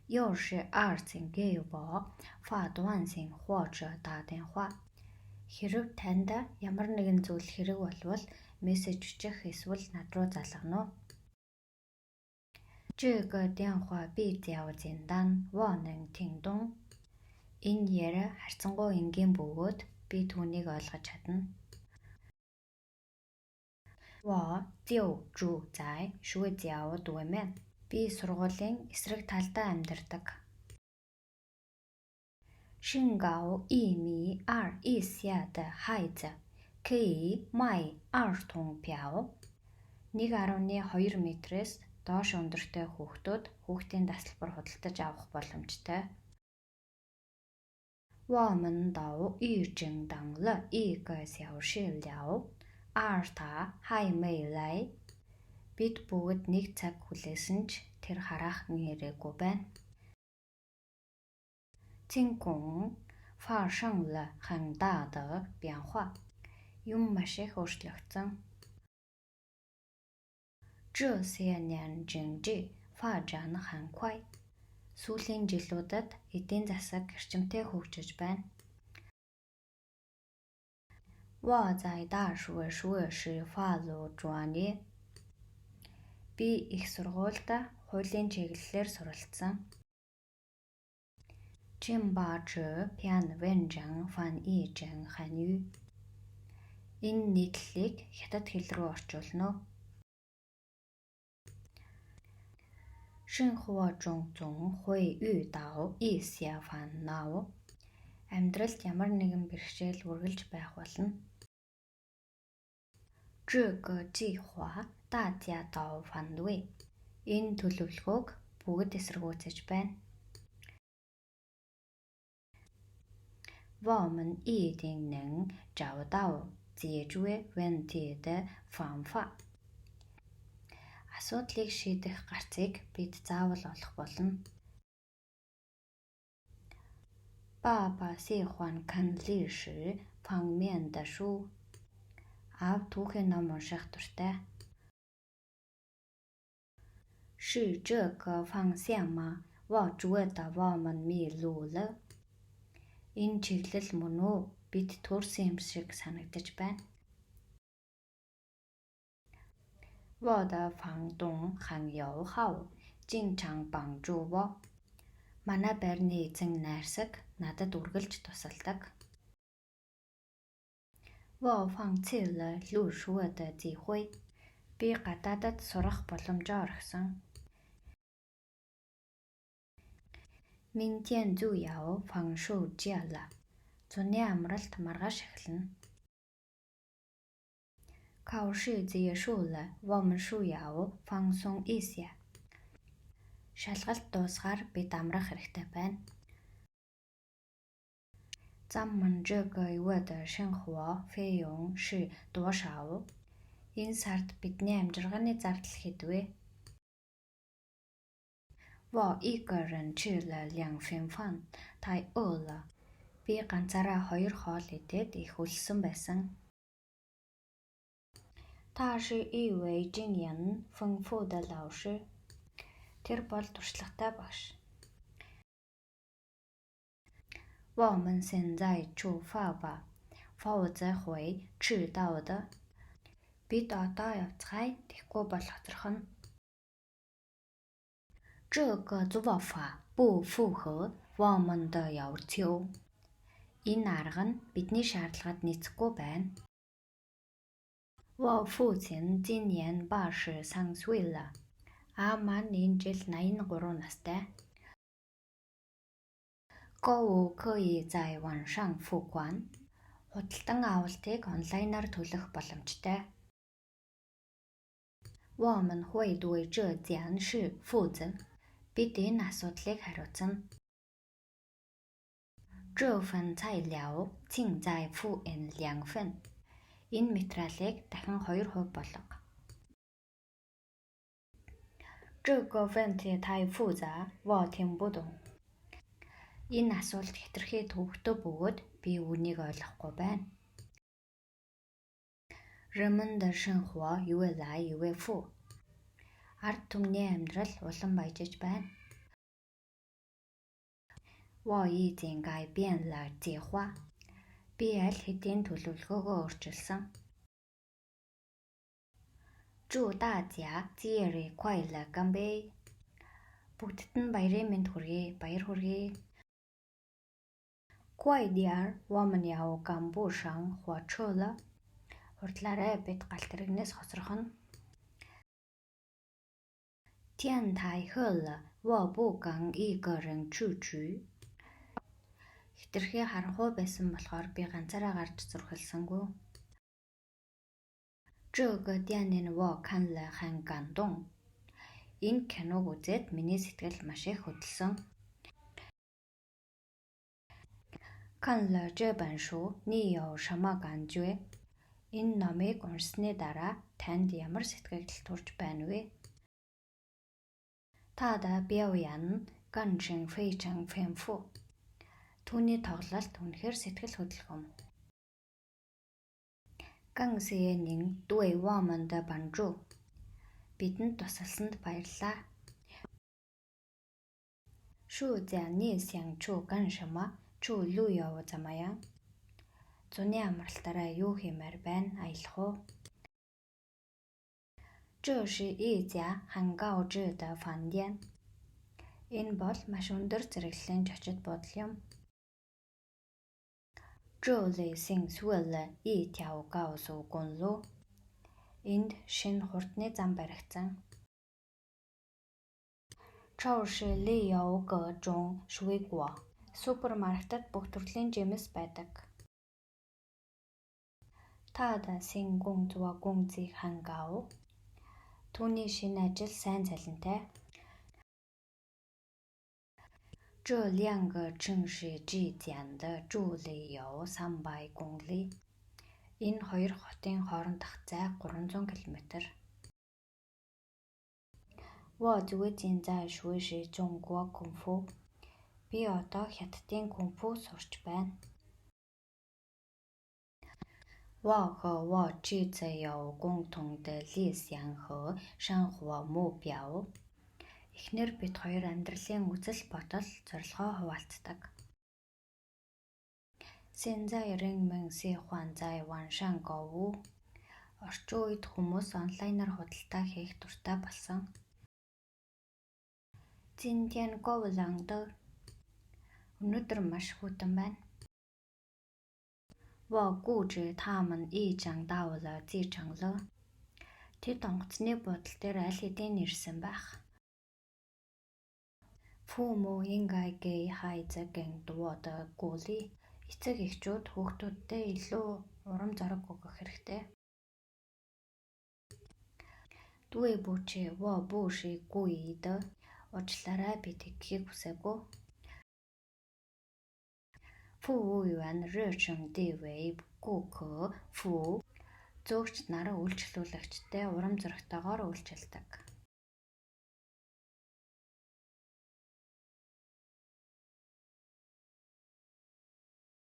又是二字给我发短信或者打电话. Хэрв танд ямар нэгэн зүйл хэрэг болвол мессеж бичих эсвэл над руу залгана уу? 这个电话比较简单，我能听懂. Энэ яриа харьцангуй энгийн бөгөөд би түүнийг ойлгож чадна. 我就住在学校对面. Би сургуулийн эсрэг талдаа амьдардаг. 身高1.2米以下的孩子可以买儿童票. 1.2 метрээс доош өндөртэй хүүхдүүд хүүхдийн тасалбар худалдаж авах боломжтой. 我们都已经等了1个小时了，而他还没来. Бид бүгд нэг цаг хүлээсэн ч тэр харах ирээгүй байна. 天空发生了很大的变化. Юм маш их өөрчлөгдсөн. 这些年经济发展很快. Сүүлийн жилүүдэд эдийн засаг эрчимтэй хөгжиж байна. 我在大学学时法律专业. Би их сургуульд хуулийн чиглэлээр суралцсан. 请把这篇文章翻译成韩语. Энэ нийтлэлийг хятад хэл рүү орчуулна уу? 生活中总会遇到一些烦恼. Амьдралд ямар нэгэн бэрхшээл үргэлж байх болно. 这个计划大家都反对. Энэ төлөвлөгөөг бүгд эсэргүүцэж байна. 我们一定能找到解决问题的方法. Асуудлыг шийдэх гарцыг бид заавал олох болно. 爸爸喜欢看历史方面的书. Аав түүхийн ном унших дуртай. 是这个方向吗？我觉得我们迷路了. Энэ чиглэл мөн үү? Бид төрсөн юм шиг санагдаж байна. 我的房东很友好，经常帮助我. Манай байрны эзэн найрсаг, надад үргэлж тусалдаг. 我放弃了入学的机会. Би гадаадад сурах боломжоо орхисон. 明天就要放暑假了. Зуны амралт маргааш эхэлнэ. 考试结束了，我们需要放松一下. Шалгалт дуусгаар бид амрах хэрэгтэй байна. 咱们这个月的生活费用是多少? Энэ сард бидний амжиргааны зардал хэд вэ? 我一个人吃了2份饭，太饿了. Би ганцаараа 2 хоол идээд их өлсөн байсан. 他是一位经验丰富的老师. Тэр бол туршлагатай багш. 我们现在出发吧，否则会迟到的. Бид одоо явцгаая, тэгэхгүй бол хоцрохно. 这个做法不符合我们的要求. Энэ арга нь бидний шаардлагад нийцэхгүй байна. 我父亲今年83岁了. Аав маань энэ жил 83 настай. 购物可以在网上付款. Худалдан авалтыг онлайнаар төлөх боломжтой. 我们会对这件事负责. Бид энэ асуудлыг хариуцна. 这份材料请再付印2份. Энэ материалыг дахин 2 хувь болго. 这个问题太复杂，我听不懂. Энэ асуулт хэтэрхий төвөгтэй бөгөөд би үүнийг ойлгохгүй байна. 人们的生活越来越富. Ард түмний амьдрал улам баяжиж байна. 我已经改变了计划. Би аль хэдийн төлөвлөгөөгөө өөрчилсөн. 祝大家节日快乐, 干杯. Бүгдд нь баярын мэнд хүргэе. Баяр хүргэе. 快点，我们要赶不上火车了. Хурдлаарай, бид галт тэрэгнээс хосрох нь. 天太黑了，我不敢一个人出去. Хэтэрхий харанхуй байсан болохоор би ганцаараа гарч зурхалсангүй. 这个电影我看了很感动. Энэ киног үзээд миний сэтгэл маш их хөдөлсөн. 看了这本书，你有什么感觉? Энэ номыг уншсаны дараа танд ямар сэтгэл төрж байна вэ? 他的表演感情非常丰富. Түүний тоглолт үнэхээр сэтгэл хөдлөм. 感谢您对我们的帮助. Бидэнд тусалсанд баярлалаа. 暑假你想去干什么? 去旅游怎么样? Зуны амралтаараа юу хиймээр байна? Аялах уу? 这是一家很高级的饭店. Энэ бол маш өндөр зэрэглэлийн зочид буудал юм. 这里新修了一条高速公路. Энд шинэ хурдны зам баригдсан. 超市里有各种水果. Супермаркетад бүх төрлийн жимс байдаг. 他的新工作工资很高. Түүний шинэ ажил сайн цалинтай. 这两个城市之间的距离有300公里. Энэ хоёр хотын хоорондох зай 300 км. 我最近在学习中国功夫. Би одоо хятадын кунг-фу сурч байна. 我和我妻子有共同的理想和生活目标. Эхнэр бид хоёр амьдралын үзэл бодол зорилгоо хуваалцдаг. 现在人们喜欢在网上购物. Орчин үед хүмүүс онлайнаар худалдаа хийх дуртай болсон. 今天够冷的. Өнөөдөр маш хүйтэн байна. 我估计他们已经到了机场了. Тэд онгоцны буудлын дээр аль хэдийн ирсэн байх. 父母应该给孩子更多的鼓励. Эцэг эхчүүд хүүхдүүдтэй илүү урам зориг өгөх хэрэгтэй. 对不起，我不是故意的. Уучлаарай, би тэгхийг хүсээгүй. 服务员热情地为顾客服务. Зөвгч нар үйлчлүүлэгчтэй урам зоригтойгоор үйлчилдэг.